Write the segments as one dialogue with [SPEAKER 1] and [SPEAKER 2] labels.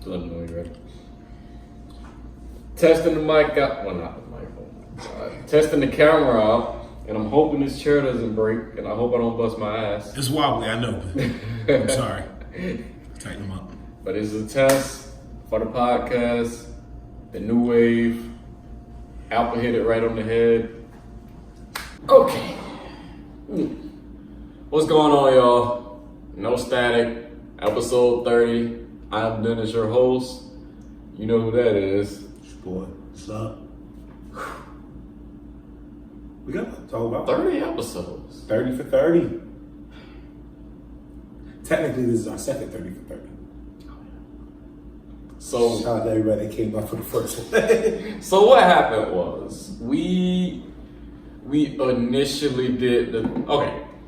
[SPEAKER 1] Let me know when you're ready. Testing the mic out. Well, not the mic. Oh my God. Testing the camera out. And I'm hoping this chair doesn't break. And I hope I don't bust my ass.
[SPEAKER 2] It's wobbly, I know. I'm sorry. Tighten them up.
[SPEAKER 1] But it's a test for the podcast. The new wave. Alpha hit it right on the head. Okay. What's going on, y'all? No Static. Episode 30. I'm Dennis, your host. You know who that is.
[SPEAKER 2] Boy, what's up? We got to talk about
[SPEAKER 1] 30 episodes.
[SPEAKER 2] 30 for 30. Technically, this is our second 30 for 30.
[SPEAKER 1] So,
[SPEAKER 2] shout out to everybody that came up for the first one.
[SPEAKER 1] So what happened was we initially did the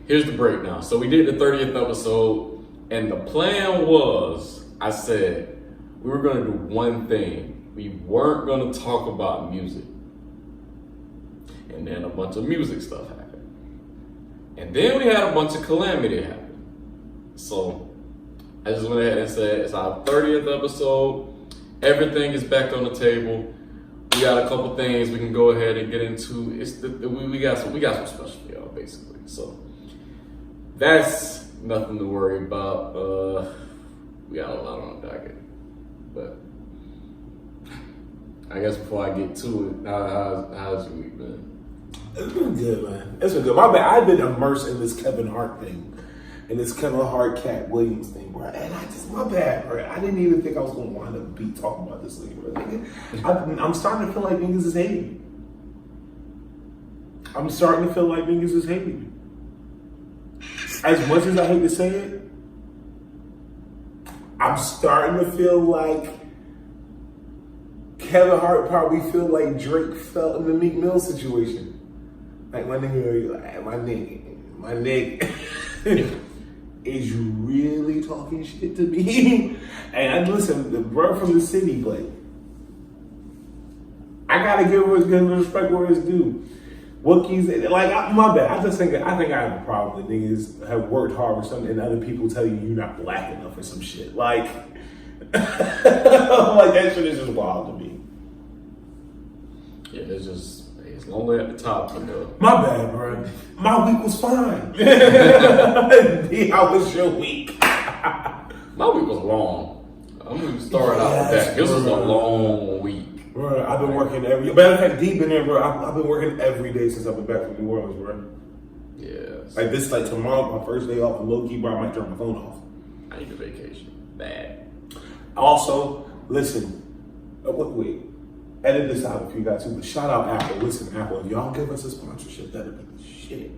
[SPEAKER 1] here's the breakdown. So we did the 30th episode, and the plan was, I said we were gonna do one thing. We weren't gonna talk about music. And then a bunch of music stuff happened. And then we had a bunch of calamity happen. So I just went ahead and said it's our 30th episode. Everything is back on the table. We got a couple things we can go ahead and get into. We got some special for y'all, basically. So that's nothing to worry about. We got a lot on the docket. But I guess before I get to it, how's your week been?
[SPEAKER 2] It's been good, man. It's been good. My bad. I've been immersed in this Kevin Hart thing. And this Kevin Hart, Cat Williams thing, bro. And my bad, bro. I didn't even think I was going to wind up talking about this thing, bro. I'm starting to feel like niggas is hating. I'm starting to feel like niggas is hating. As much as I hate to say it, I'm starting to feel like Kevin Hart probably feel like Drake felt in the Meek Mill situation. Like my nigga is you really talking shit to me? And listen, the bro from the city, but I gotta give respect where it's due. Wookiees, my bad. I think I have a problem that niggas have worked hard for something and other people tell you you're not black enough or some shit. Like that shit is just wild to me.
[SPEAKER 1] Yeah, it's lonely at the top.
[SPEAKER 2] My bad, bro. My week was fine. How was your week?
[SPEAKER 1] My week was long. I'm gonna start out with that. This was a long week.
[SPEAKER 2] Bro, I've been working matter of fact, deep in there, bro. I've been working every day since I've been back from New Orleans, bro.
[SPEAKER 1] Yes.
[SPEAKER 2] Like this, tomorrow, my first day off, and low key, bro, I might turn my phone off.
[SPEAKER 1] I need a vacation. Bad.
[SPEAKER 2] Also, listen. Wait. Edit this out if you got to, but shout out Apple. Listen, Apple, if y'all give us a sponsorship, that'd be the shit.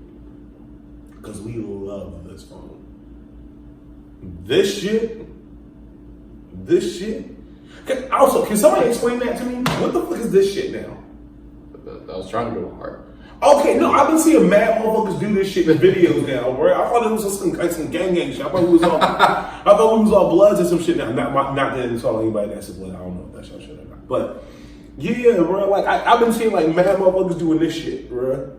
[SPEAKER 2] Because we love this phone. This shit. Also, can somebody explain that to me? What the fuck is this shit now?
[SPEAKER 1] I was trying to go hard.
[SPEAKER 2] Okay, no, I've been seeing mad motherfuckers do this shit in videos now, bro. I thought it was some gang shit. I thought we was all bloods or some shit. Now, not that it's all anybody that's a blood. I don't know if that's your shit or not, but. Yeah, bro. I've been seeing mad motherfuckers doing this shit, bro.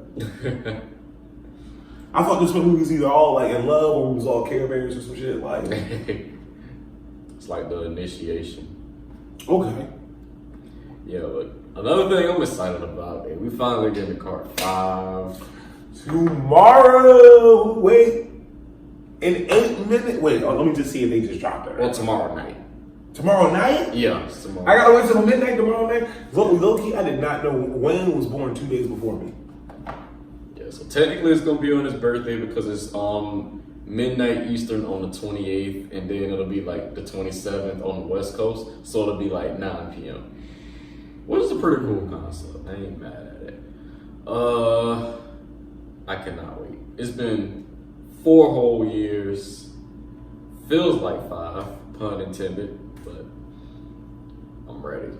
[SPEAKER 2] I thought this one we was either all in love or we was all Care Bears or some shit.
[SPEAKER 1] It's like the initiation.
[SPEAKER 2] Okay.
[SPEAKER 1] Yeah, but another thing I'm excited about, we finally get in the car at 5.
[SPEAKER 2] Tomorrow. Wait. In 8 minutes. Wait. Let me just see if they just dropped it.
[SPEAKER 1] Well, tomorrow night.
[SPEAKER 2] Tomorrow night?
[SPEAKER 1] Yeah, it's tomorrow.
[SPEAKER 2] I gotta wait till midnight tomorrow night. Low-key, I did not know Wayne was born 2 days before me.
[SPEAKER 1] Yeah, so technically it's gonna be on his birthday because it's midnight Eastern on the 28th, and then it'll be the 27th on the West Coast, so it'll be 9 p.m. Which is a pretty cool concept. I ain't mad at it. I cannot wait. It's been 4 whole years. Feels like 5, pun intended. But I'm ready.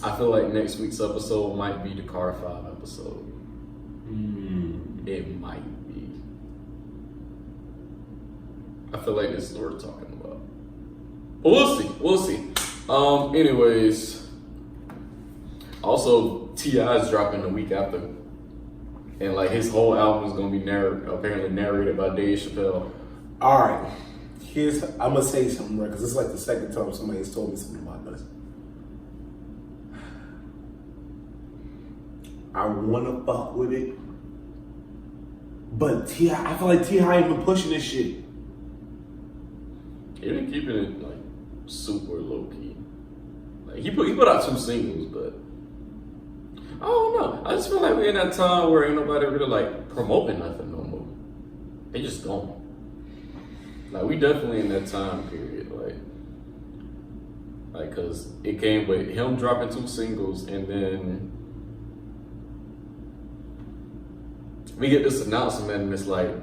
[SPEAKER 1] I feel like next week's episode might be the Car 5 episode. It might be. I feel like this is what we're talking about. But we'll see. Anyways, also T.I. is dropping the week after. And like his whole album is gonna be apparently narrated by Dave Chappelle.
[SPEAKER 2] All right, I'm gonna say something, right? Because it's like the second time somebody's told me something about this. I wanna fuck with it, but T.I., I feel like T.I. ain't been pushing this shit.
[SPEAKER 1] He been keeping it like super low key. Like he put out 2 singles, but I don't know. I just feel like we're in that time where ain't nobody really like promoting nothing no more. They just gone. Like we definitely in that time period, like cause it came with him dropping 2 singles, and then we get this announcement, and it's like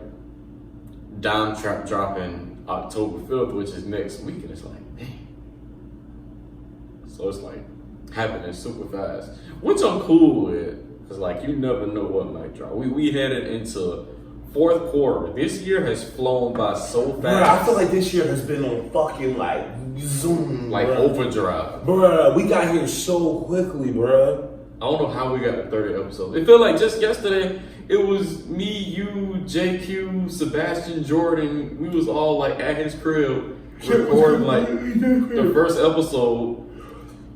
[SPEAKER 1] Dime Trap dropping October 5th, which is next week, and it's like, man. So it's like happening super fast, which I'm cool with, cause like you never know what might drop. We headed into 4th quarter. This year has flown by so fast.
[SPEAKER 2] Bruh, I feel like this year has been on fucking like Zoom,
[SPEAKER 1] like overdrive.
[SPEAKER 2] Bruh, we got here so quickly, bruh.
[SPEAKER 1] I don't know how we got to 30 episodes. It felt like just yesterday, it was me, you, JQ, Sebastian, Jordan. We was all like at his crib recording like the first episode,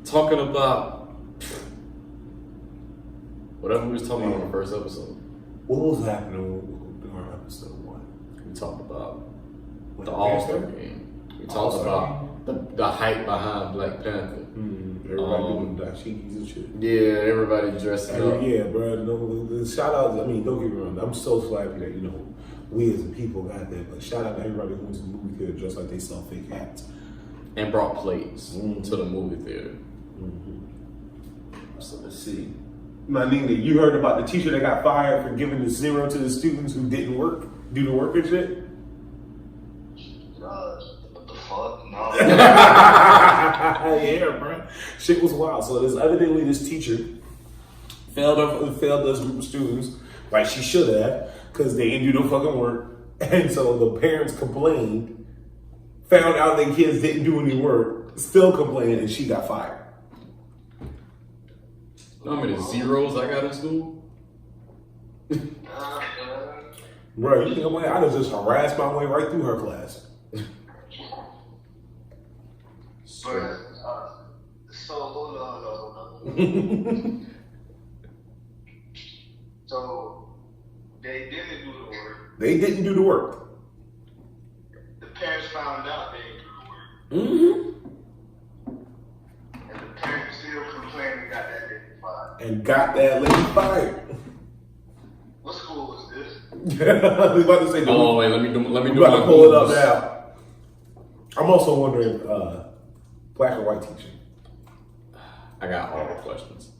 [SPEAKER 1] talking about whatever we was talking about on the first episode.
[SPEAKER 2] What was happening during episode 1?
[SPEAKER 1] We talked about
[SPEAKER 2] What,
[SPEAKER 1] the
[SPEAKER 2] the
[SPEAKER 1] All-Star
[SPEAKER 2] Panther?
[SPEAKER 1] game. We talked about the hype behind Black Panther.
[SPEAKER 2] Everybody doing dashikis and shit.
[SPEAKER 1] Yeah, everybody dressing up.
[SPEAKER 2] Yeah, bro. No, shout out. I mean, don't get me wrong. I'm so happy that we as a people got that. But shout out to everybody who went to the movie theater dressed like they sell fake hats
[SPEAKER 1] And brought plates to the movie theater.
[SPEAKER 2] So let's see. My nigga, you heard about the teacher that got fired for giving the 0 to the students who didn't do the work and shit?
[SPEAKER 3] What the fuck? No.
[SPEAKER 2] Yeah, bro. Shit was wild. So there's evidently this teacher failed those group of students like she should have, because they didn't do no fucking work. And so the parents complained, found out their kids didn't do any work, still complained, and she got fired.
[SPEAKER 1] You know how many zeros I got in school?
[SPEAKER 2] Bro, you think I just harassed my way right through her class.
[SPEAKER 3] So hold on. So they didn't do the work.
[SPEAKER 2] They didn't do the work.
[SPEAKER 3] The parents found out they didn't do the work. And the parents still complained and got that lady fired.
[SPEAKER 2] And got that lady fired.
[SPEAKER 3] What school was this?
[SPEAKER 2] I was about to say.
[SPEAKER 1] Oh wait, let me do
[SPEAKER 2] I'm
[SPEAKER 1] my
[SPEAKER 2] about to pull it up
[SPEAKER 1] Googles.
[SPEAKER 2] now. I'm also wondering, black or white teacher?
[SPEAKER 1] I got all the questions.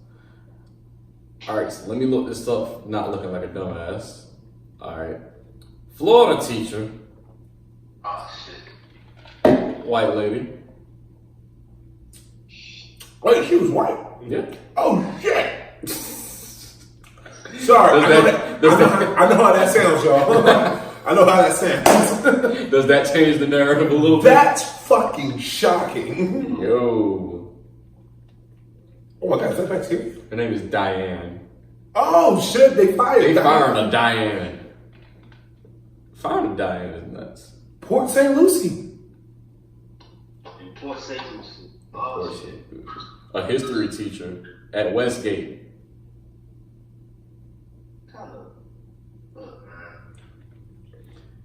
[SPEAKER 1] All right, so let me look this up. Not looking like a dumbass. All right, Florida teacher,
[SPEAKER 3] Oh shit.
[SPEAKER 1] white lady.
[SPEAKER 2] Wait, she was white.
[SPEAKER 1] Yeah.
[SPEAKER 2] Oh shit. Sorry, I know how that sounds, y'all. I know how that sounds.
[SPEAKER 1] Does that change the narrative a little bit?
[SPEAKER 2] That's fucking shocking.
[SPEAKER 1] Yo.
[SPEAKER 2] Oh my god, is that bacteria?
[SPEAKER 1] Her name is Diane.
[SPEAKER 2] Oh shit, they fired.
[SPEAKER 1] They
[SPEAKER 2] Diane.
[SPEAKER 1] fired a Diane. Firing a Diane is nuts.
[SPEAKER 2] Port St. Lucie.
[SPEAKER 3] In Port St. Lucie.
[SPEAKER 1] Poor shit. A history teacher at Westgate.
[SPEAKER 3] Kind of. Look, man.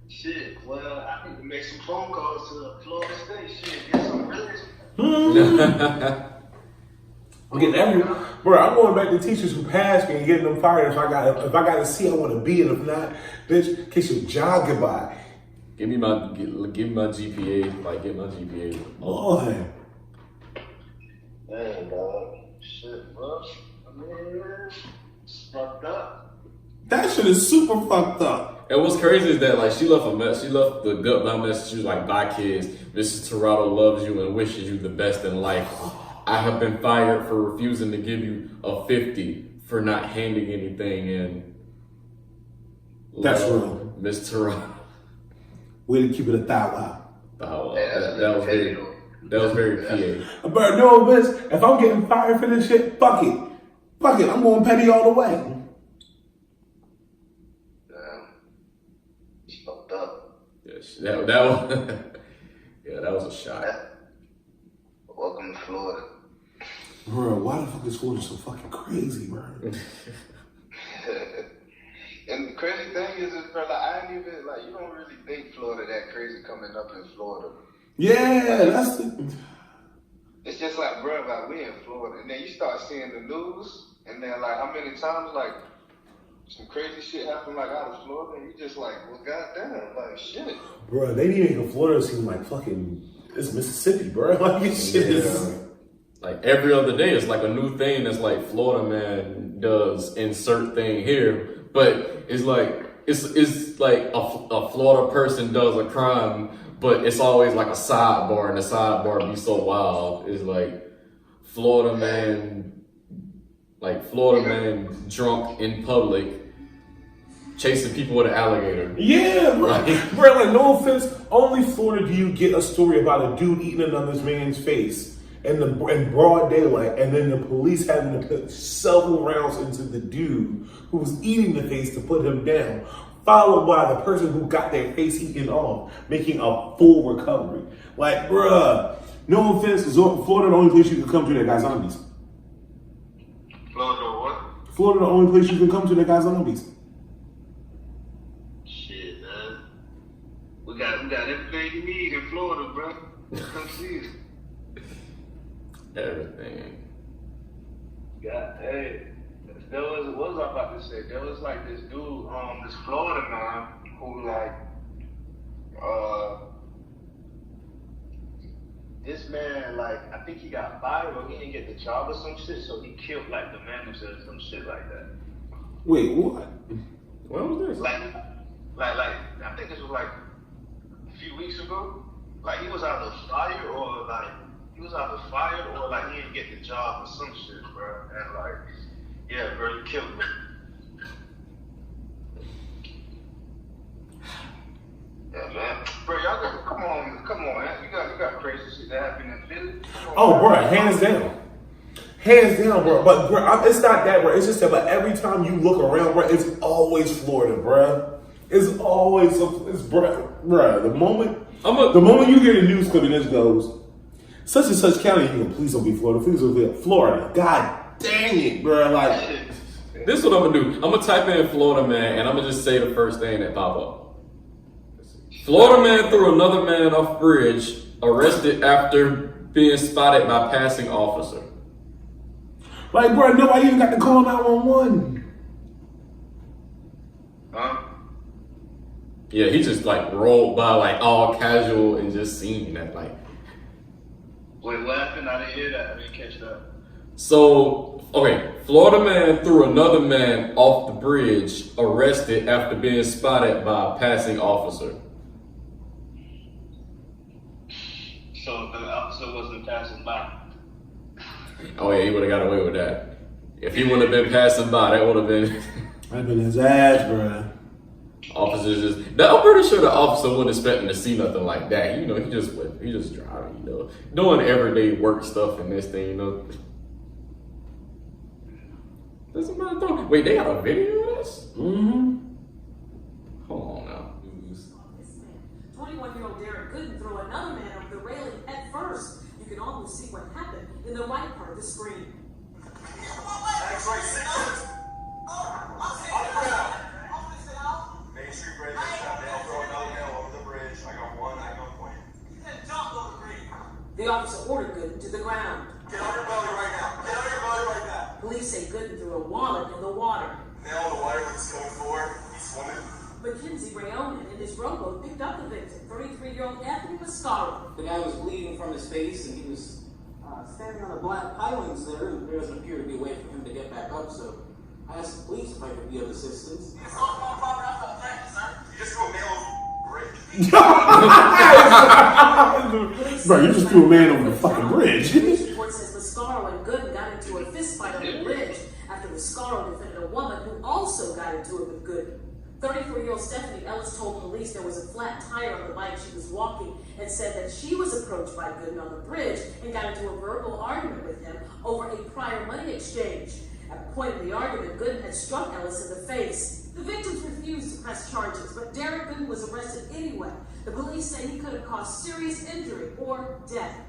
[SPEAKER 3] Shit, well, I need to make some phone calls to Florida State. Shit, get some religion.
[SPEAKER 2] I'm getting everyone. Bro, I'm going back to teachers who passed me and getting them fired. If I got to see, I want to be, and if not, bitch, kiss your job goodbye.
[SPEAKER 1] Give me my GPA. Like, get my GPA.
[SPEAKER 2] Boy.
[SPEAKER 3] Man, dog. Shit, bro. I mean, it's fucked up.
[SPEAKER 2] That shit is super fucked up.
[SPEAKER 1] And what's crazy is that like she left a mess. She left the gut bound message. She was like, "Bye, kids. Mrs. Toronto loves you and wishes you the best in life. I have been fired for refusing to give you a 50 for not handing anything in."
[SPEAKER 2] That's real.
[SPEAKER 1] Miss Toronto.
[SPEAKER 2] Way to keep it a thou.
[SPEAKER 1] Oh, that was very PA.
[SPEAKER 2] But no, bitch, if I'm getting fired for this shit, fuck it. Fuck it, I'm going petty all the way.
[SPEAKER 1] Yes, that was yeah, that was a shot.
[SPEAKER 3] Welcome to Florida.
[SPEAKER 2] Bro, why the fuck is Florida so fucking crazy, bro?
[SPEAKER 3] And the crazy thing is, bro, like, I ain't even, like, you don't really think Florida that crazy coming up in Florida.
[SPEAKER 2] Yeah, that's the...
[SPEAKER 3] It's just like, bro, like, we in Florida. And then you start seeing the news, and then, like, how many times, like, some crazy shit happen, like, out of Florida, and you just like, well, goddamn, like, shit.
[SPEAKER 2] Bro, they need to make Florida seem like fucking, it's Mississippi, bro. Like, this shit is...
[SPEAKER 1] Like every other day, it's like a new thing that's like Florida man does insert thing here, but it's like it's like a Florida person does a crime, but it's always like a sidebar, and the sidebar be so wild. It's like Florida man drunk in public, chasing people with an alligator.
[SPEAKER 2] Yeah, bro. Bro, like, no offense, only Florida do you get a story about a dude eating another man's face in broad daylight, and then the police having to put several rounds into the dude who was eating the face to put him down, followed by the person who got their face eaten off, making a full recovery. Like, bruh, no offense, Florida the only place you can come to that got zombies.
[SPEAKER 3] Florida what?
[SPEAKER 2] Florida the only place you can come to that got zombies.
[SPEAKER 3] Shit, man. We got everything you need in Florida, bro. Come see it.
[SPEAKER 1] Everything.
[SPEAKER 3] Yeah, hey, what was I about to say? There was like this dude, this Florida man who like, this man, like, I think he got fired or he didn't get the job or some shit, so he killed like the manager or some shit like that.
[SPEAKER 2] Wait, what?
[SPEAKER 1] When was this?
[SPEAKER 3] Like, I think this was like a few weeks ago. Like, he was either fired or like, he didn't get the job or some shit, bro. And like, yeah, bro, you killed me. Yeah, man. Bro, y'all got, come on, man. You got crazy shit that happened in Philly.
[SPEAKER 2] Oh, bro, hands down. Hands down, bro. But, bro, it's not that, bro. It's just that, but every time you look around, bro, it's always Florida, bro. It's always, bro. The moment you hear the news clip and this goes, such and such county, you go, please don't be Florida, please don't be Florida. God dang it, bro. Like,
[SPEAKER 1] this is what I'm gonna do. I'm gonna type in Florida man, and I'm gonna just say the first thing that pop up. Florida man threw another man off bridge, arrested after being spotted by passing officer.
[SPEAKER 2] Like, bro, nobody even got to call 911.
[SPEAKER 3] Huh?
[SPEAKER 1] Yeah, he just like rolled by like all casual and just seen that like.
[SPEAKER 3] Wait, what happened? I didn't hear that. I didn't catch that.
[SPEAKER 1] So, okay, Florida man threw another man off the bridge, arrested after being spotted by a passing officer.
[SPEAKER 3] So the officer wasn't passing by.
[SPEAKER 1] Oh yeah, he would have got away with that. If he wouldn't have been passing by, that would have been.
[SPEAKER 2] I've been his ass, bro.
[SPEAKER 1] Officers just. I'm pretty sure the officer wasn't expecting to see nothing like that. You know, he just driving. You know, doing everyday work stuff and this thing. You know. Does somebody throw? Wait, they got a video of this?
[SPEAKER 2] Mm-hmm.
[SPEAKER 1] Hold on now.
[SPEAKER 4] 21-year-old Derek Gooden threw another man over the railing at first. You can almost see what happened in the right part of the screen.
[SPEAKER 5] X-ray 6. On the ground. Main Street Bridge, they'll throw another nail over the bridge. I got one, I got point.
[SPEAKER 4] The officer ordered Gooden to the ground.
[SPEAKER 5] Get on your belly right now. Get on your belly right now.
[SPEAKER 4] Police say Gooden threw a wallet in the water.
[SPEAKER 5] Nail in the water with his going forward. He's swimming.
[SPEAKER 4] Mackenzie Rayonen and his rowboat picked up the victim, 33-year-old Anthony Mascaro.
[SPEAKER 6] The guy was bleeding from his face, and he was standing on the black pilings there, and there doesn't appear to be a way for him to get back up, so I asked the police if I could be of assistance.
[SPEAKER 5] It's all my property. I felt threatened, sir. You just threw a nail over the bridge.
[SPEAKER 2] Bro, you just threw a man over the fucking bridge.
[SPEAKER 4] Police report says Mascaro and Gooden got into a fist fight on the bridge after Mascaro defended a woman who also got into it with Gooden. 34-year-old Stephanie Ellis told police there was a flat tire on the bike she was walking and said that she was approached by Gooden on the bridge and got into a verbal argument with him over a prior money exchange. At a point in the argument, Gooden had struck Ellis in the face. The victims refused to press charges, but Derek Gooden was arrested anyway. The police say he could have caused serious injury or death.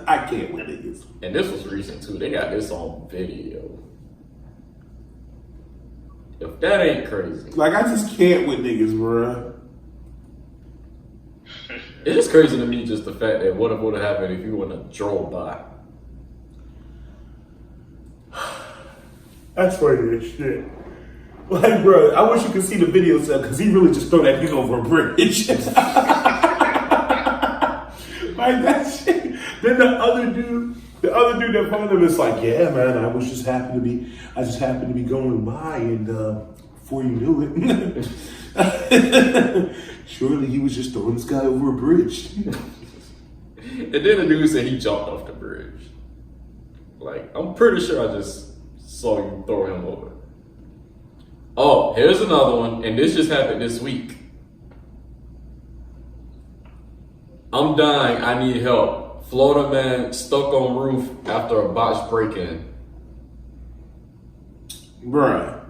[SPEAKER 2] I can't with niggas.
[SPEAKER 1] And this was recent too. They got this on video. If that ain't crazy.
[SPEAKER 2] Like, I just can't with niggas, bruh.
[SPEAKER 1] It's just crazy to me just the fact that what would have happened if you wouldn't have drove by.
[SPEAKER 2] That's funny as shit. Like, bro, I wish you could see the video set because he really just threw that nigga over a bridge. Like that shit. Then the other dude that followed him is like, yeah, man, I just happened to be going by, and before you knew it, surely he was just throwing this guy over a bridge.
[SPEAKER 1] And then the dude said he jumped off the bridge. Like, I'm pretty sure I just saw you throw him over. Oh, here's another one, and this just happened this week. I'm dying, I need help. Florida man stuck on roof after a botched break-in.
[SPEAKER 2] Bruh,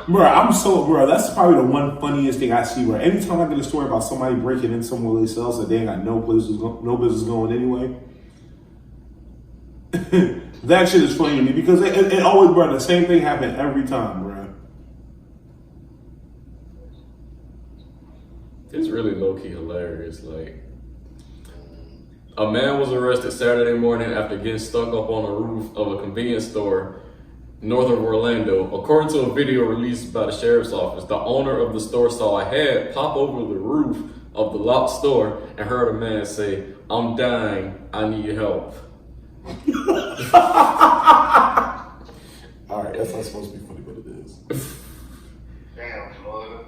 [SPEAKER 2] that's probably the one funniest thing I see, bro. Anytime I get a story about somebody breaking in somewhere they sell that they ain't got no business going anyway, that shit is funny to me because it always, bro, the same thing happened every time, bro.
[SPEAKER 1] It's really low-key hilarious. Like, a man was arrested Saturday morning after getting stuck up on the roof of a convenience store north of Orlando. According to a video released by the sheriff's office, the owner of the store saw a head pop over the roof of the locked store and heard a man say, "I'm dying, I need help."
[SPEAKER 2] Alright, that's not supposed to be funny, but it is.
[SPEAKER 3] Damn, Florida.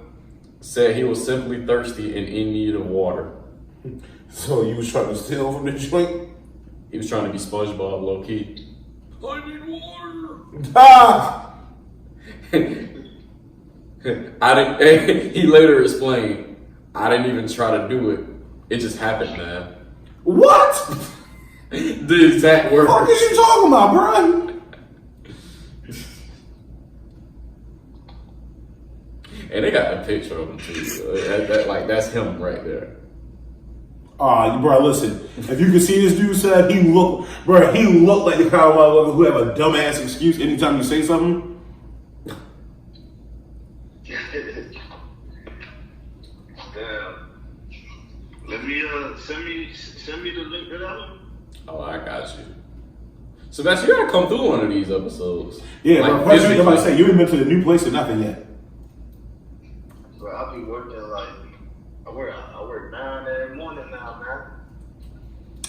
[SPEAKER 1] Said he was simply thirsty and in need of water.
[SPEAKER 2] So you was trying to steal from the joint?
[SPEAKER 1] He was trying to be SpongeBob low-key. I need water.
[SPEAKER 2] Ah!
[SPEAKER 1] He later explained, I didn't even try to do it. It just happened, man.
[SPEAKER 2] What?
[SPEAKER 1] The exact words.
[SPEAKER 2] What is you talking about, bro?
[SPEAKER 1] And they got a picture of him too. That's him right there.
[SPEAKER 2] Bro, listen. If you can see this dude said he looked like the kind of motherfucker who have a dumbass excuse anytime you say something.
[SPEAKER 3] Damn. Let me send me the link to that one.
[SPEAKER 1] Oh, I got you. Sebastian, you gotta come through one of these episodes.
[SPEAKER 2] Yeah,
[SPEAKER 1] like,
[SPEAKER 2] bro. Plus, I'm about to say you ain't been to the new place or nothing yet.
[SPEAKER 3] Bro, I'll be working like I work 9 every morning now, man.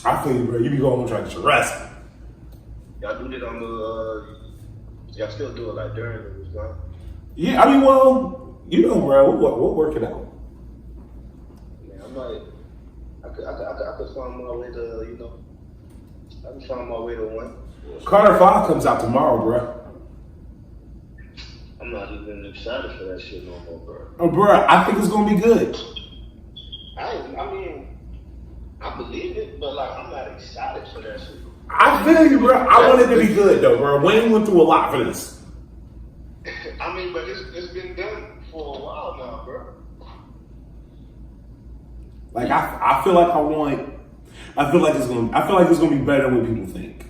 [SPEAKER 2] I feel you, bro. You be going trying to get your rest.
[SPEAKER 3] Y'all do it on the y'all still do it like during the week, right?
[SPEAKER 2] Yeah, I mean, well, you know, bro, we'll work it out.
[SPEAKER 3] Yeah, I could find my way to, you know, I can find my way to one.
[SPEAKER 2] Carter 5 comes out tomorrow, bro.
[SPEAKER 3] I'm not even excited for that shit no more, bro.
[SPEAKER 2] Oh, bro, I think it's gonna be good.
[SPEAKER 3] I mean, I believe it, but like I'm not excited for that shit.
[SPEAKER 2] I feel you, bro. I want it to be good, though, bro. Wayne went through a lot for this.
[SPEAKER 3] I mean, but it's been done for a while now, bro.
[SPEAKER 2] Like I feel like it's gonna be better than what people think.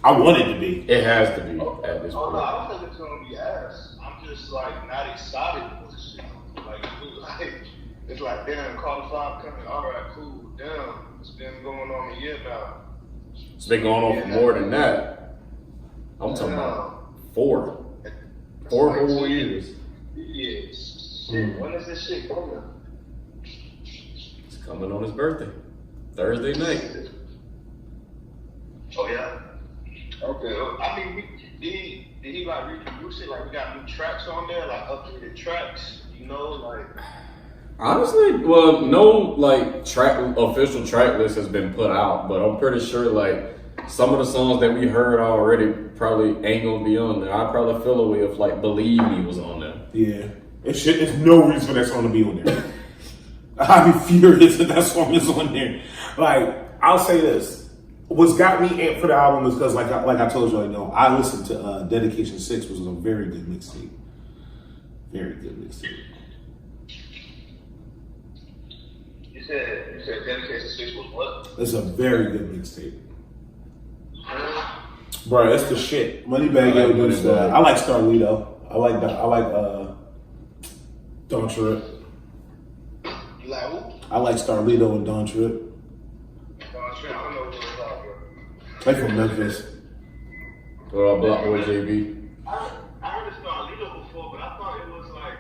[SPEAKER 2] I want it to be.
[SPEAKER 1] It has to be at this
[SPEAKER 3] Oh
[SPEAKER 1] point.
[SPEAKER 3] no, I don't think it's gonna be ass. I'm just like not excited for this shit. It's like damn, Carter 5 coming. All right, cool. Damn, it's been going on a year now.
[SPEAKER 1] It's been going on for more than that. I'm talking about 4 whole years.
[SPEAKER 3] Yes. When is this shit coming?
[SPEAKER 1] It's coming on his birthday, Thursday night.
[SPEAKER 3] Oh yeah. Okay. I mean, did he like reproduce it? Like we got new tracks on there, like updated tracks. You know, like.
[SPEAKER 1] Honestly, well, no official track list has been put out, but I'm pretty sure like some of the songs that we heard already probably ain't gonna be on there. I'd probably feel a way if like "Believe Me" was on there.
[SPEAKER 2] Yeah, it's no reason for that song to be on there. I'd be furious if that song is on there. Like, I'll say this: what's got me amped for the album is because, like I told you, I listened to Dedication 6, which was a very good mixtape. Very good mixtape.
[SPEAKER 3] You said Dedication 6 was what?
[SPEAKER 2] It's a very good mixtape. Bro, it's the shit. Moneybagg Yo do stuff. I like Starlito. I like Don't Trip.
[SPEAKER 3] You like who?
[SPEAKER 2] I like Starlito and Don't Trip.
[SPEAKER 3] I don't know what it's about, bro.
[SPEAKER 2] They from Memphis.
[SPEAKER 1] What about Block Boy JB?
[SPEAKER 3] I heard of Starlito before, but I thought it was like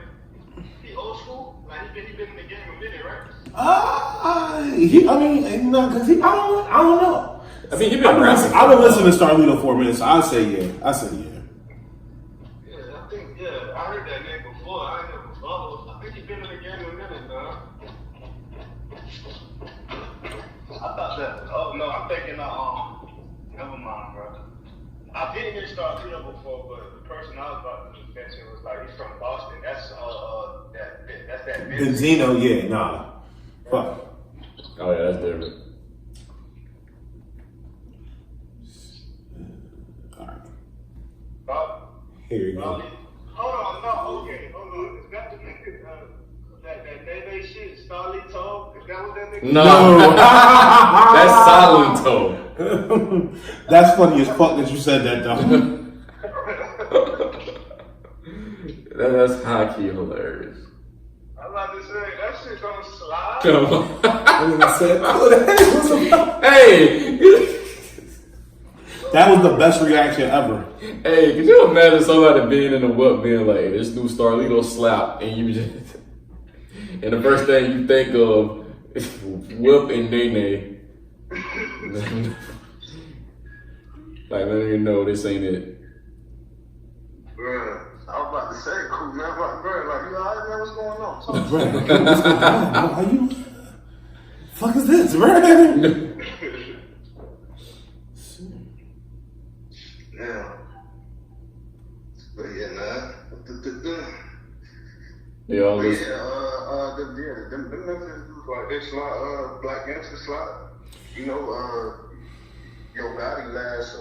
[SPEAKER 3] he old school. Like he been in the game a minute, right?
[SPEAKER 2] I don't know.
[SPEAKER 1] I mean, he been rapping.
[SPEAKER 2] I've been listening to Starlito for a minute, so I say yeah.
[SPEAKER 3] Yeah, I heard that name before. I ain't never followed. I think he been in the game a minute, man. I thought that. Oh no, I'm thinking. Never mind, bro. I didn't hear Starlito before, but the person I was about to mention was like he's from Boston. That's that
[SPEAKER 2] Benzino, yeah, nah. Fuck.
[SPEAKER 1] Oh yeah, that's different.
[SPEAKER 3] Bob?
[SPEAKER 2] Here you go.
[SPEAKER 3] Hold on, no, okay, hold on. Is that the nigga, that Nene shit, Starlito? Is that what that nigga?
[SPEAKER 1] No, that's Silento.
[SPEAKER 2] That's funny as fuck that you said that though.
[SPEAKER 1] That's high key hilarious.
[SPEAKER 3] I'm about to say, that shit don't slide.
[SPEAKER 1] Hey,
[SPEAKER 2] That was the best reaction ever.
[SPEAKER 1] hey, could you imagine somebody being in the whip being like, hey, this new Starlito slap, and you just, and the first thing you think of is Whip and Nene. Like, let me know this ain't it.
[SPEAKER 3] Bruh, I was about to say, cool, man. Bruh, like, you alright, man? What's going on?
[SPEAKER 2] How you? Fuck is this, bro?
[SPEAKER 3] Yeah. But yeah, nah.
[SPEAKER 1] Yeah, all
[SPEAKER 3] But
[SPEAKER 1] this.
[SPEAKER 3] yeah, them Memphis dudes, like, they slide, Black Gangster slide. You know, Yo Gotti last,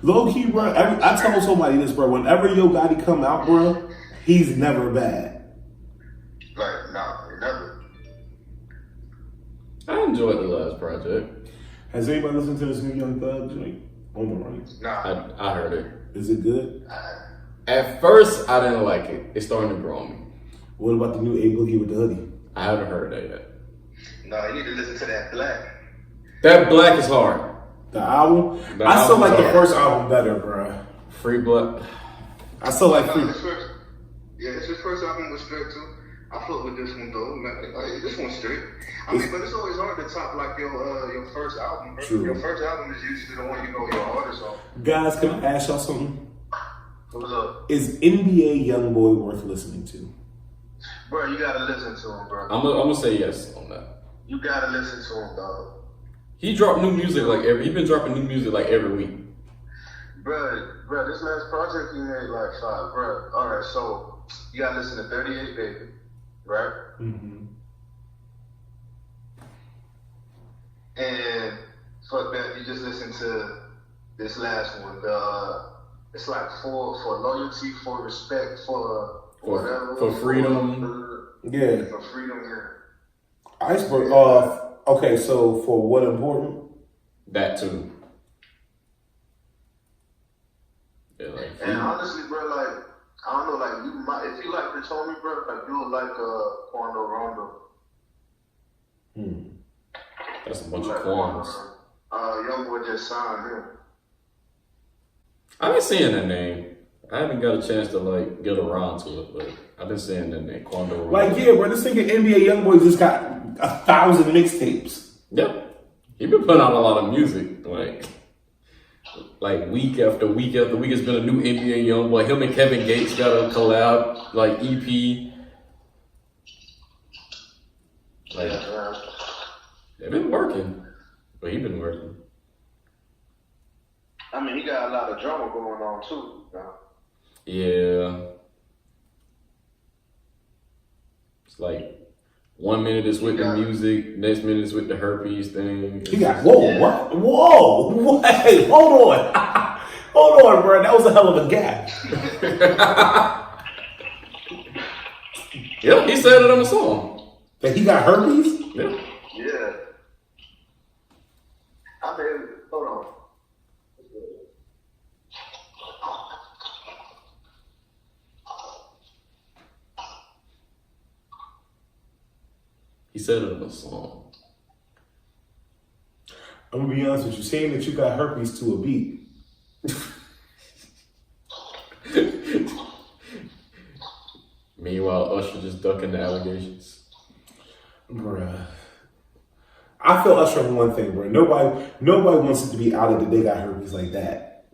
[SPEAKER 2] Low key, bro. I told somebody this, bro. Whenever Yo Gotti come out, bro, he's never bad.
[SPEAKER 3] like, nah, never.
[SPEAKER 1] I enjoyed the last project.
[SPEAKER 2] Has anybody listened to this new Young Thug joint on the run?
[SPEAKER 3] Nah.
[SPEAKER 1] I heard it.
[SPEAKER 2] Is it good?
[SPEAKER 1] At first, I didn't like it. It's starting to grow on me.
[SPEAKER 2] What about the new A Boogie with the hoodie?
[SPEAKER 1] I haven't heard that yet.
[SPEAKER 3] Nah, you need to listen to that Black.
[SPEAKER 1] That Black is hard.
[SPEAKER 2] The album?
[SPEAKER 1] The
[SPEAKER 2] I still like
[SPEAKER 1] album's
[SPEAKER 2] the
[SPEAKER 1] hard.
[SPEAKER 2] first album better, bro.
[SPEAKER 1] Free Black.
[SPEAKER 2] I still like
[SPEAKER 3] Nah,
[SPEAKER 2] Free.
[SPEAKER 3] his first album was straight too. I fuck with this one though, man. Like, this one's straight. I mean, but it's always hard to top like your first album, bro.
[SPEAKER 2] True.
[SPEAKER 3] Your first album is usually the one you know your artist on.
[SPEAKER 2] Guys, can I ask y'all something?
[SPEAKER 3] What's up?
[SPEAKER 2] Is NBA Youngboy worth listening to?
[SPEAKER 3] Bro, you gotta listen to him, bro.
[SPEAKER 1] I'm gonna say yes on that.
[SPEAKER 3] You gotta listen to him, dog.
[SPEAKER 1] He dropped new music he been dropping new music like every week.
[SPEAKER 3] Bro, this last project he made like five, bro. Alright, so you gotta listen to 38 Baby, right?
[SPEAKER 2] Mm-hmm.
[SPEAKER 3] And fuck that, you just listen to this last one. It's like for loyalty, for respect, for whatever.
[SPEAKER 1] For freedom.
[SPEAKER 2] Yeah.
[SPEAKER 3] For freedom, yeah.
[SPEAKER 2] Iceberg. Okay, so for what important?
[SPEAKER 1] That too. Yeah, like
[SPEAKER 3] And honestly, bro, like, I don't know, like, you might, if you like Rich Homie, bro, like, you'll like Quando Rondo.
[SPEAKER 1] that's a bunch
[SPEAKER 3] Like,
[SPEAKER 1] of qualms.
[SPEAKER 3] Youngboy just signed him.
[SPEAKER 1] I've been seeing that name. I haven't got a chance to like get around to it, but I've been seeing that name, Quando.
[SPEAKER 2] Like, yeah, bro, this nigga NBA Youngboy just got 1,000 mixtapes.
[SPEAKER 1] Yep. He been putting out a lot of music, like week after week after week. It's been a new NBA Youngboy. Him and Kevin Gates got a collab, like EP. Like they've been working, but he been working.
[SPEAKER 3] I mean, he got a lot of drama going on, too.
[SPEAKER 1] Yeah. It's like 1 minute is with the music, next minute is with the herpes thing.
[SPEAKER 2] He got what? Whoa! Hey, hold on, hold on, bro. That was a hell of a gap.
[SPEAKER 1] Yep, he said it on the song.
[SPEAKER 2] That he got herpes?
[SPEAKER 1] Yeah.
[SPEAKER 3] Yeah. I mean, hold on.
[SPEAKER 1] He said it in a song.
[SPEAKER 2] I'm gonna be honest with you, saying that you got herpes to a beat.
[SPEAKER 1] Meanwhile, Usher just ducking the allegations.
[SPEAKER 2] Bruh. I feel Usher on one thing, bro. Nobody wants it to be outed that they got herpes like that.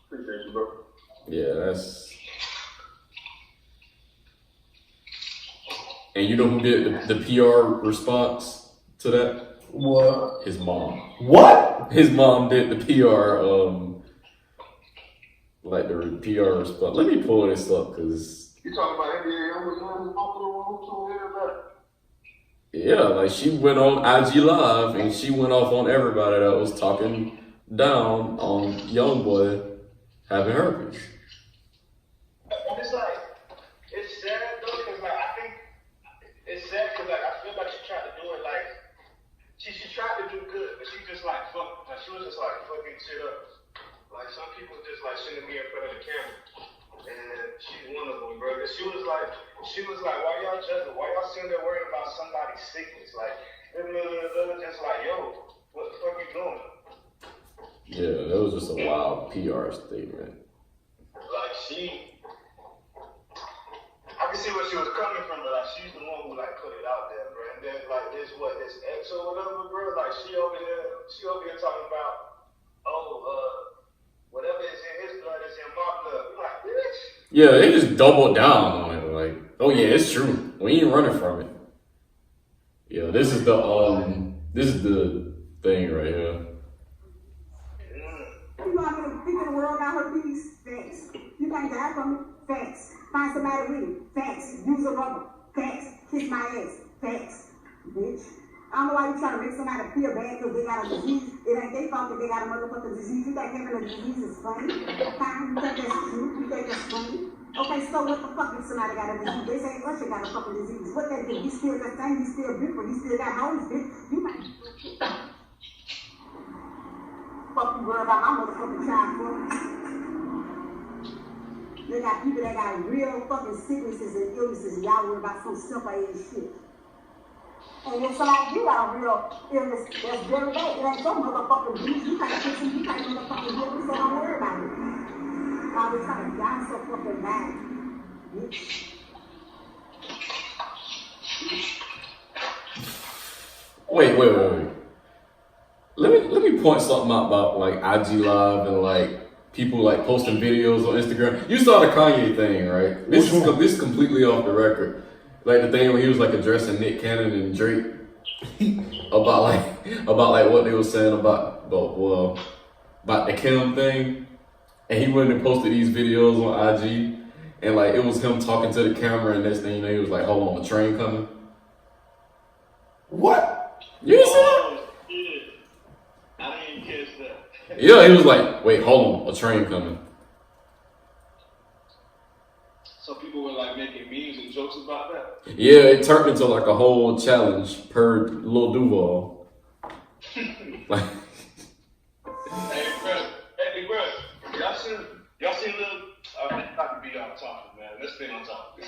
[SPEAKER 3] Appreciate you, bro.
[SPEAKER 1] Yeah, that's. And you know who did the PR response to that?
[SPEAKER 2] What?
[SPEAKER 1] His mom.
[SPEAKER 2] What?
[SPEAKER 1] His mom did the PR, like the PR response. Let me pull this up, because.
[SPEAKER 3] You talking about NBA Youngboy popular one?
[SPEAKER 1] Yeah, like she went on IG Live and she went off on everybody that was talking down on Youngboy having herpes.
[SPEAKER 3] It's like, it's sad though, because like, I think it's sad because like, I feel like she tried to do it like, she tried to do good, but she just like, she was just like fucking shit up. Like some people just like shouldn't be in front of the camera. And she's one of them, bro. She was like, why y'all judging? Why y'all sitting there worrying about somebody's sickness? Like, just like, yo, what the fuck you doing?
[SPEAKER 1] Yeah, that was just a wild PR statement.
[SPEAKER 3] Like I can see where she was coming from, but like she's the one who like put it out there, bro. And then like this ex or whatever, bro. Like she over here talking about, whatever is in his blood is in my blood. I'm like, bitch.
[SPEAKER 1] Yeah, they just doubled down on it. Like, oh yeah, it's true. We ain't running from it. Yeah, this is the thing right here.
[SPEAKER 7] You want me to think of the world got herpes? Facts. You can't die from it? Facts. Find somebody with it? Facts. Use a rubber? Facts. Kiss my ass? Facts. Bitch. I don't know why you trying to make somebody feel bad because they got a disease. It ain't their fault that they got a motherfucking disease. You think having a disease is funny? Fine. You think that's true? You think that's funny? Okay, so what the fuck if somebody got a disease? They say Usher got a fucking disease. What that do? He still the same. He still different. He still got hoes, bitch. You might fuck you worry about my motherfucking child for. They got people that got real fucking sicknesses and illnesses, and y'all worry about some simple ass shit. And if somebody do got a real illness, that's very bad. It ain't your motherfucking disease. You can't fix it. You can't motherfucking heal it, so don't worry about it. Always trying to die so fucking bad. Bitch.
[SPEAKER 1] Wait. Let me point something out about like IG Live and like people like posting videos on Instagram. You saw the Kanye thing, right? This is completely off the record. Like the thing when he was like addressing Nick Cannon and Drake about what they were saying about the Kim thing, and he went and posted these videos on IG, and like it was him talking to the camera, and next thing you know, he was like, "Hold on, a train coming."
[SPEAKER 2] What?
[SPEAKER 1] You didn't see that?
[SPEAKER 3] I didn't catch that.
[SPEAKER 1] Yeah, he was like, "Wait, hold on, a train coming."
[SPEAKER 3] So people were like making memes and jokes about that.
[SPEAKER 1] Yeah, it turned into like a whole challenge per Lil Duval. Like,
[SPEAKER 3] Hey, bro, y'all seen Lil? Not to be on topic, man. Let's stay on topic.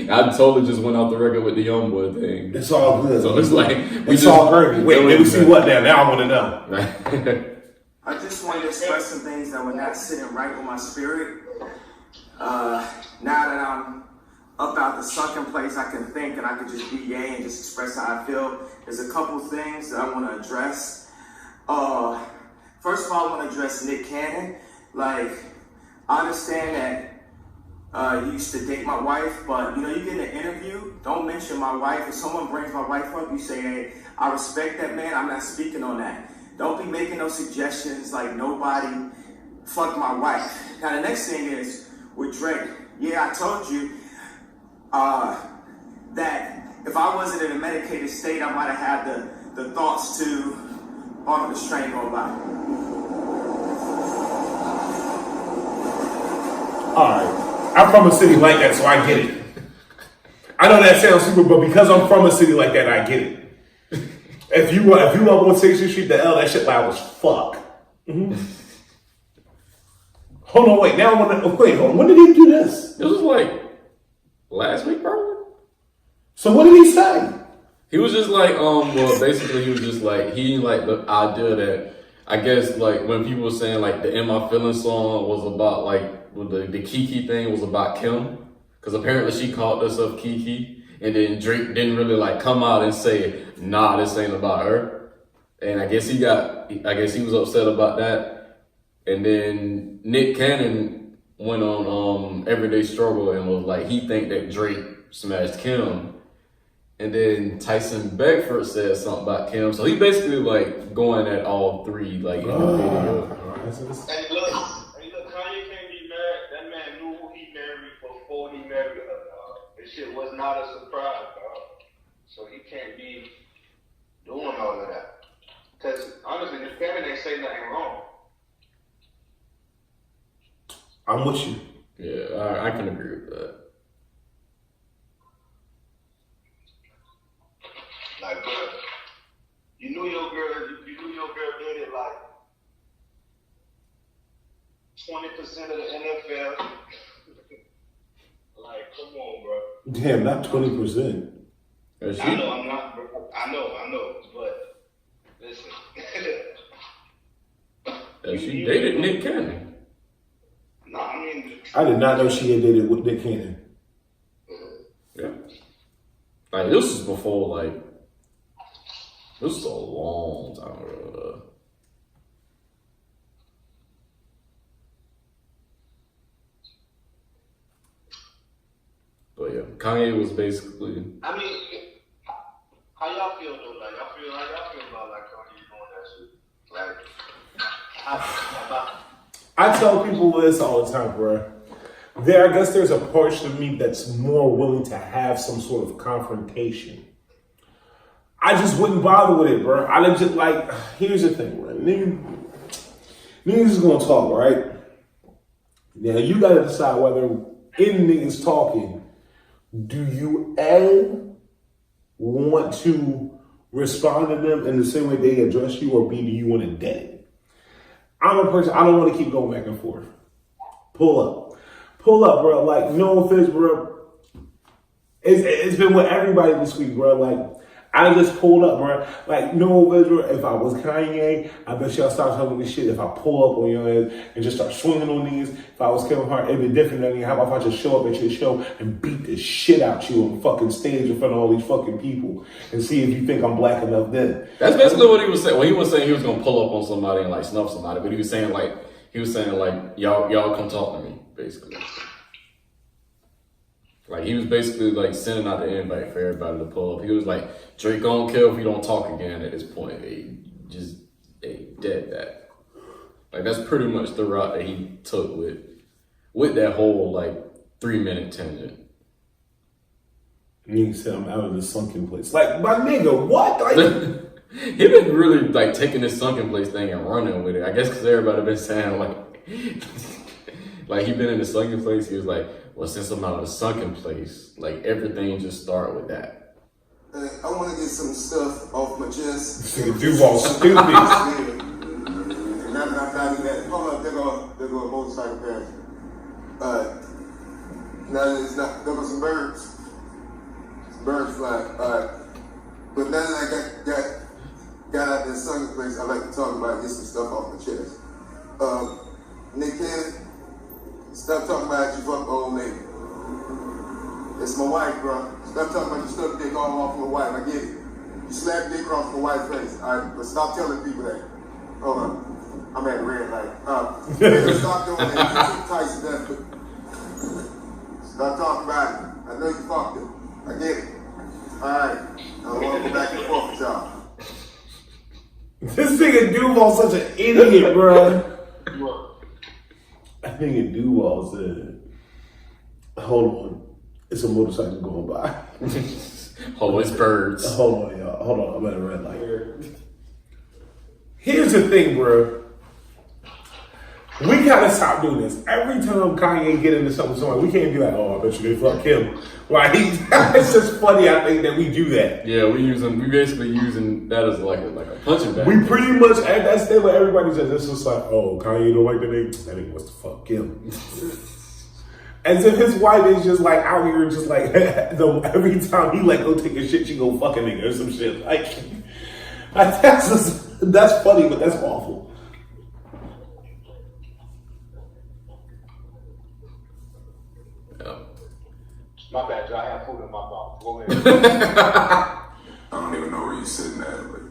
[SPEAKER 1] I totally just went off the record with the Youngboy thing.
[SPEAKER 2] It's all good.
[SPEAKER 1] So it's like
[SPEAKER 2] it's all perfect. Wait, let me see what now. Now I want to know.
[SPEAKER 8] I just wanted to express some things that were not sitting right with my spirit. Now that I'm up out the sunken place, I can think and I can just be yay and just express how I feel. There's a couple things that I want to address. First of all, I want to address Nick Cannon. Like, I understand that you used to date my wife, but you get in an interview, don't mention my wife. If someone brings my wife up, you say, hey, I respect that man, I'm not speaking on that. Don't be making no suggestions like nobody fucked my wife. Now the next thing is with Drake. Yeah, I told you, that if I wasn't in a medicated state, I might have had the thoughts to on this train go by.
[SPEAKER 2] Alright. I'm from a city like that, so I get it. I know that sounds stupid, but because I'm from a city like that, I get it. If you up on 60th Street, the L, that shit loud as fuck. Mm-hmm. Hold on, wait. Now I want to. Wait, hold on. When did he do this?
[SPEAKER 1] It was like last week, probably.
[SPEAKER 2] So what did he say?
[SPEAKER 1] He was just like, well, basically, he was just like, he didn't like the idea that, I guess, like, when people were saying, like, the In My Feelings song was about, like, the Kiki thing was about Kim. Because apparently she called herself Kiki. And then Drake didn't really, like, come out and say, nah, this ain't about her. And I guess he was upset about that. And then Nick Cannon went on Everyday Struggle and was like, he think that Drake smashed Kim. And then Tyson Beckford said something about Kim. So he basically like going at all three like in the video.
[SPEAKER 3] Hey look, Kanye can't be mad. That man knew who he married before he married her, dog. This shit was not a surprise, dog. So he can't be doing all of that. Because honestly, this Kevin ain't say nothing wrong.
[SPEAKER 2] I'm with you.
[SPEAKER 1] Yeah, I can agree with that.
[SPEAKER 3] Like, bro, you knew your girl did it like 20% of the NFL. Like, come on, bro.
[SPEAKER 2] Damn, not 20%.
[SPEAKER 3] I know I'm not, bro. I know, but listen.
[SPEAKER 1] She dated Nick Cannon.
[SPEAKER 3] No, I mean,
[SPEAKER 2] I did not know she had dated with Nick Cannon.
[SPEAKER 1] Yeah. Like, this was before, like, this was a long time ago. But yeah, Kanye was basically.
[SPEAKER 3] I mean, how y'all feel though? Like, how y'all feel about like Kanye doing that shit? Like,
[SPEAKER 2] I tell people this all the time, bro. I guess there's a portion of me that's more willing to have some sort of confrontation. I just wouldn't bother with it, bro. I legit like. Here's the thing, bro. Niggas is gonna talk, right? Now you gotta decide whether in niggas talking, do you want to respond to them in the same way they address you, or B, do you want to dead it? I'm a person. I don't want to keep going back and forth. Pull up, bro. Like, no offense, bro. It's been with everybody this week, bro. Like, I just pulled up, bro. Like, no offense, bro. If I was Kanye, I bet y'all stop talking this shit. If I pull up on your ass and just start swinging on these, if I was Kevin Hart, it'd be different than how about if I just show up at your show and beat the shit out you on fucking stage in front of all these fucking people and see if you think I'm black enough then.
[SPEAKER 1] That's basically what he was saying. Well, he was saying he was gonna pull up on somebody and like snuff somebody, but he was saying like y'all come talk to me, basically. Like, he was basically, like, sending out the invite for everybody to pull up. He was like, Drake, I don't care if we don't talk again at this point. They dead that. Like, that's pretty much the route that he took with that whole, like, 3-minute tangent.
[SPEAKER 2] Nigga said I'm out of the sunken place. Like, my nigga, what? Like,
[SPEAKER 1] he been really, like, taking this sunken place thing and running with it. I guess because everybody been saying, like, like, he been in the sunken place. He was like, well, since I'm out of the sunken place, like, everything just start with that.
[SPEAKER 5] I want to get some stuff off my chest.
[SPEAKER 2] this nigga Duval stupid.
[SPEAKER 5] And now that I'm done with that, hold up, there go a motorcycle pass. Now it's not, there were some birds. Some birds flying. But now that I got out of the sunken place, I like to talk about, get some stuff off my chest. Nick Cannon, stop talking about you fuck old lady. It's my wife, bro. Stop talking about you stuck dick all off my wife. I get it. You slap dick across my wife's face. All right, but stop telling people that. Hold on. I'm at a red light. Stop doing that. Tyson that. Stop talking about it. I know you fucked it. I get it. All right. I don't want to go back and forth with y'all.
[SPEAKER 2] This nigga Duval's such an idiot, bro. I think Duval said, hold on. It's a motorcycle going by.
[SPEAKER 1] Oh, it's birds.
[SPEAKER 2] Hold on, y'all. Hold on. I'm at a red light. Here's the thing, bro. We gotta stop doing this. Every time Kanye get into something with somebody, we can't be like, "Oh, I bet you they fuck him." Like, it's just funny. I think that we do that.
[SPEAKER 1] Yeah, we basically using that as like a punching bag.
[SPEAKER 2] We pretty much, that's what everybody says. It's just like, "Oh, Kanye don't like that nigga. That nigga wants to fuck him." As if his wife is just like out here, just like every time he like go take a shit, she go fuck a nigga or some shit. Like that's funny, but that's awful.
[SPEAKER 1] Yeah.
[SPEAKER 3] My bad, Joe. I have food in my mouth. Go ahead.
[SPEAKER 5] I don't even know where you're sitting at, but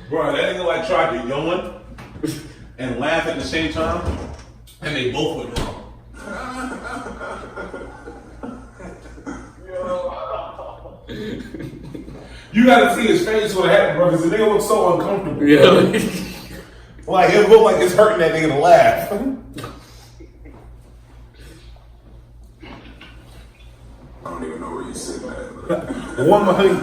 [SPEAKER 2] Bro, that nigga like tried to yawn and laugh at the same time, and they both went wrong. You gotta see his face when it happened, bro, because the nigga looks so uncomfortable.
[SPEAKER 1] Yeah.
[SPEAKER 2] Like, it looked like it's hurting that nigga to laugh.
[SPEAKER 5] I don't even know where you're sitting at. But
[SPEAKER 2] One more thing.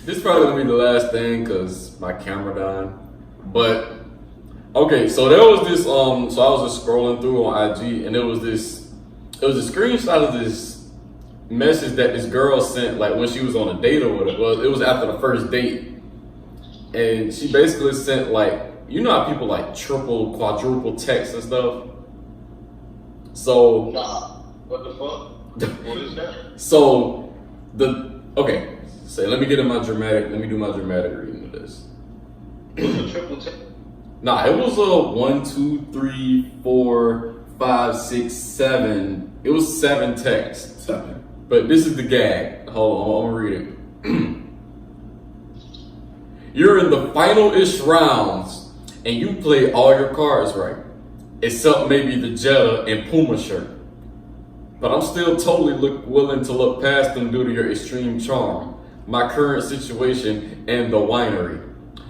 [SPEAKER 1] This probably gonna be the last thing because my camera died. But okay, so there was this so I was just scrolling through on IG and it was a screenshot of this message that this girl sent like when she was on a date or whatever. Well, it was after the first date. And she basically sent like, you know how people like triple, quadruple text and stuff? So
[SPEAKER 3] Nah. What the fuck? What is that?
[SPEAKER 1] So let me do my dramatic reading of this.
[SPEAKER 3] What's a triple text?
[SPEAKER 1] Nah, it was a 1, 2, 3, 4, 5, 6, 7. It was 7 texts.
[SPEAKER 2] 7.
[SPEAKER 1] But this is the gag. Hold on, I'm gonna read it. You're in the final-ish rounds, and you play all your cards right, except maybe the Jetta and Puma shirt. But I'm still totally willing to look past them due to your extreme charm, my current situation, and the winery,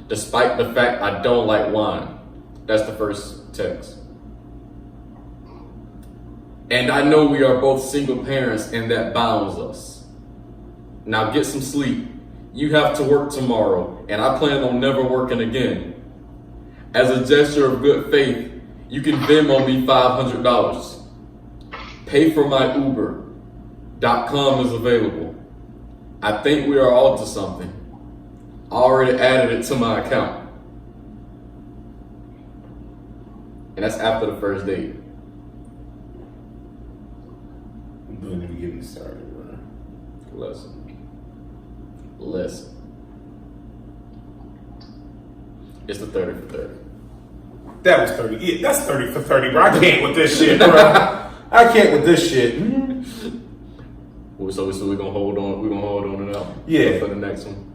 [SPEAKER 1] despite the fact I don't like wine. That's the first text. And I know we are both single parents and that bounds us. Now get some sleep. You have to work tomorrow, and I plan on never working again. As a gesture of good faith, you can Venmo me $500. Pay for my Uber.com is available. I think we are all to something. I already added it to my account. And that's after the first date.
[SPEAKER 2] Don't even get me started, bro.
[SPEAKER 1] Listen. It's the 30 for 30.
[SPEAKER 2] That was 30. Yeah, that's 30 for 30, bro. I can't with this shit, bro. I can't with this shit.
[SPEAKER 1] So we're gonna hold on. We're gonna hold on to that one.
[SPEAKER 2] Yeah.
[SPEAKER 1] For the next one.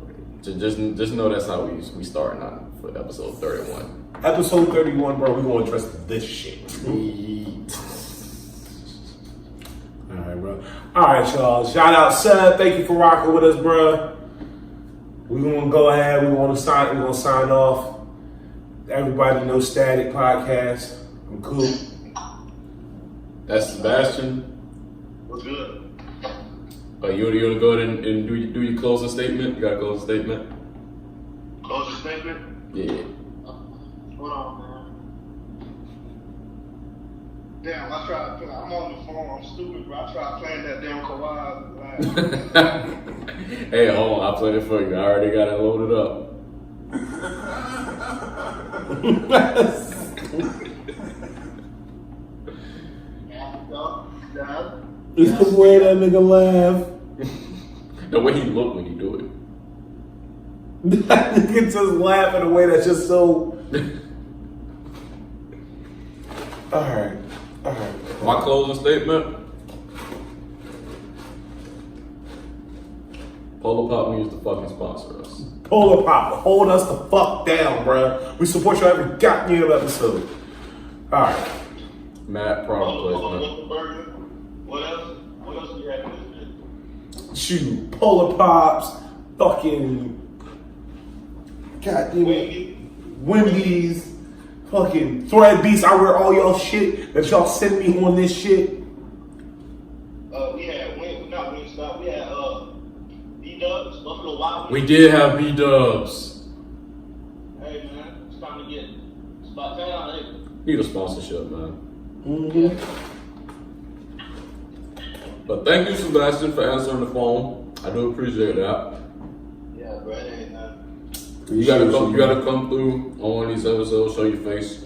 [SPEAKER 1] Okay. Just know that's how we starting on for episode 31.
[SPEAKER 2] Episode 31, bro. We're gonna address this shit. Alright, bro. Alright, y'all. Shout out Seth. Thank you for rocking with us, bro. We're gonna go ahead. We're gonna sign off. Everybody know Static Podcast. I'm cool.
[SPEAKER 1] That's Sebastian.
[SPEAKER 3] What's good?
[SPEAKER 1] You want to go ahead and do your closing statement? You got a closing statement?
[SPEAKER 3] Closing statement?
[SPEAKER 1] Yeah.
[SPEAKER 3] Hold on, man. Damn, I'm on the phone. I'm stupid, bro. I tried playing that damn Kawhi.
[SPEAKER 1] Hey, hold on. I played it for you. I already got it loaded up.
[SPEAKER 2] It's the way that nigga laugh.
[SPEAKER 1] The way he looked when he do it.
[SPEAKER 2] That nigga just laugh in a way that's just so. Alright.
[SPEAKER 1] My closing statement. Polo Pop needs to fucking sponsor us.
[SPEAKER 2] Polar Pop, hold us the fuck down, bruh. We support you every goddamn episode. Alright.
[SPEAKER 1] Mad product placement.
[SPEAKER 3] What else? What else do you have in this bitch?
[SPEAKER 2] Shoot, Polar Pops, fucking goddamn Wendy's, fucking Thread Beast. I wear all y'all shit that y'all send me on this shit.
[SPEAKER 3] We had not Wingstop. We had B-Dubs, Buffalo Wild Wings.
[SPEAKER 1] We did have B-Dubs.
[SPEAKER 3] Hey man, it's time to get. It's about time. Hey.
[SPEAKER 1] Need a sponsorship, man.
[SPEAKER 2] Mm-hmm.
[SPEAKER 1] But thank you, Sebastian, for answering the phone. I do appreciate that.
[SPEAKER 3] Yeah, bro, it ain't nothing.
[SPEAKER 1] You gotta come through on one of these episodes, show your face.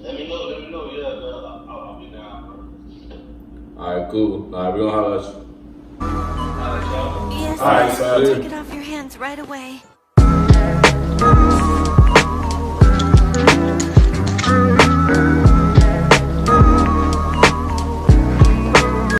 [SPEAKER 3] Let me know, yeah, I'll be down, bro.
[SPEAKER 1] Alright, cool. Alright, we're gonna holler at you.
[SPEAKER 9] Yes,
[SPEAKER 2] All right,
[SPEAKER 9] sir.
[SPEAKER 2] so-
[SPEAKER 9] Take it off your hands right away.